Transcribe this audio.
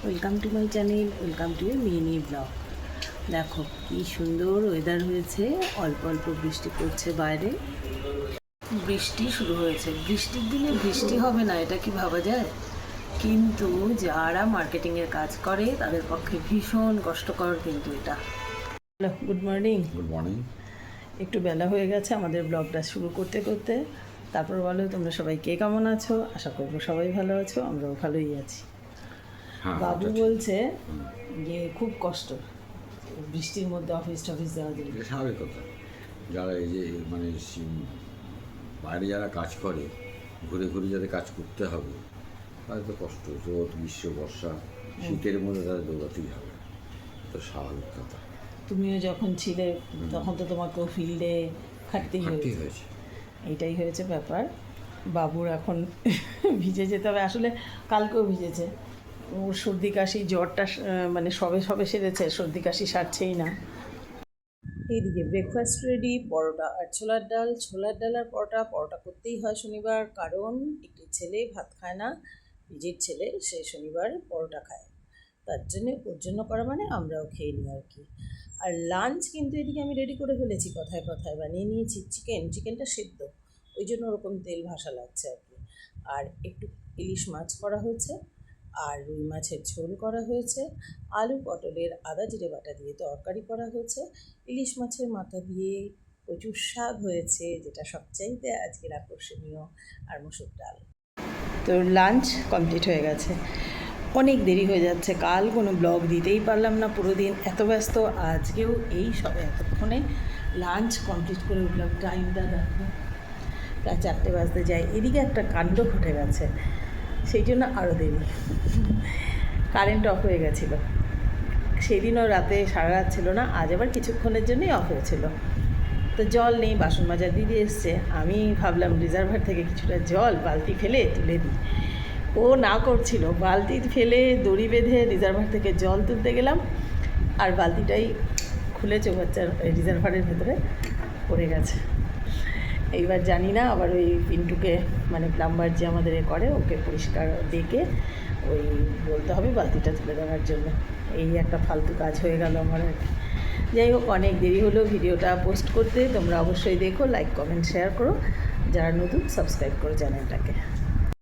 Welcome to my channel, welcome to mini blog. দেখো কি সুন্দর ওয়েদার হয়েছে, অল্প অল্প বৃষ্টি পড়ছে বাইরে। বৃষ্টি শুরু হয়েছে, বৃষ্টির দিনে বৃষ্টি হবে না এটা কি ভাবা যায়? কিন্তু যারা মার্কেটিংয়ের কাজ করে তাদের পক্ষে ভীষণ কষ্টকর কিন্তু এটা। Hello, good morning. Good morning. একটু বেলা হয়ে গেছে আমাদের ব্লগটা শুরু করতে করতে। তারপর বলো তোমরা সবাই কে কেমন আছো? আশা করবো সবাই ভালো আছো, আমরাও ভালোই আছি। বাবু বলছে যে খুব কষ্ট বৃষ্টির মধ্যে অফিস টফিস যাওয়া যায়। এটা স্বাভাবিক কথা। যারা এই যে মানে বাইরে যারা কাজ করে, ঘুরে ঘুরে যাদের কাজ করতে হবে, তাদের তো কষ্ট। রোদ, গ্রীষ্ম, বর্ষা, শীতের মধ্যে তাদের দৌড়াতেই হবে, তো স্বাভাবিক কথা। তুমিও যখন ছিলে তখন তো তোমাকেও ফিল্ডে খাটতেই হয়েছে। এইটাই হয়েছে ব্যাপার। বাবুর এখন ভিজে যেতে হবে, আসলে কালকেও ভিজেছে। ওর সর্দি কাশি জ্বরটা মানে সবে সবে সেরেছে, সর্দি কাশি সারছেই না। এইদিকে ব্রেকফাস্ট রেডি, পরোটা আর ছোলার ডাল। ছোলার ডাল আর পরোটা করতেই হয় শনিবার, কারণ একটি ছেলে ভাত খায় না, পিজির ছেলে, সে শনিবার পরোটা খায়। তার জন্যে ওর জন্য করা মানে আমরাও খেয়ে নিই আর কি। আর লাঞ্চ কিন্তু এদিকে আমি রেডি করে ফেলেছি, কথায় কথায় বানিয়ে নিয়েছি চিকেনটা সেদ্ধ, ওই জন্য ওরকম তেল ভাসা লাগছে আর কি। আর একটু ইলিশ মাছ করা হয়েছে, আর রুই মাছের ঝোল করা হয়েছে, আলু পটলের আদা জিরে বাটা দিয়ে তরকারি করা হয়েছে, ইলিশ মাছের মাথা দিয়ে প্রচুর শাক হয়েছে, যেটা সবচাইতে আজকের আকর্ষণীয়, আর মসুর ডাল। তো লাঞ্চ কমপ্লিট হয়ে গেছে। অনেক দেরি হয়ে যাচ্ছে, কাল কোনো ব্লগ দিতেই পারলাম না, পুরো দিন এত ব্যস্ত। আজকেও এই সবে এতক্ষণে লাঞ্চ কমপ্লিট করে উঠলাম। টাইমটা দেখো, প্রায় 4টে বাজতে যায়। এদিকে একটা কাণ্ড ঘটে গেছে, সেই জন্য আরও দেরি। কারেন্ট অফ হয়ে গেছিলো, সেদিনও রাতে সারা রাত ছিল না, আজ আবার কিছুক্ষণের জন্যই অফ হয়েছিল। তো জল নেই, বাসন মাজার দিদি এসছে, আমি ভাবলাম রিজার্ভার থেকে কিছুটা জল বালতি ফেলে তুলে দিই। ও না করছিল, বালতি ফেলে দড়ি বেঁধে রিজার্ভার থেকে জল তুলতে গেলাম, আর বালতিটাই খুলে চৌবাচ্চার রিজার্ভারের ভেতরে পড়ে গেছে। এইবার জানি না, আবার ওই পিন্টুকে মানে প্লাম্বার যে আমাদের করে, ওকে পরিষ্কার ডেকে ওই বলতে হবে বালতিটা তুলে দেওয়ার জন্য। এই একটা ফালতু কাজ হয়ে গেল আমার আর কি। যাই হোক, অনেক দেরি হলো ভিডিওটা পোস্ট করতে। তোমরা অবশ্যই দেখো, লাইক কমেন্ট শেয়ার করো, যারা নতুন সাবস্ক্রাইব করো চ্যানেলটাকে।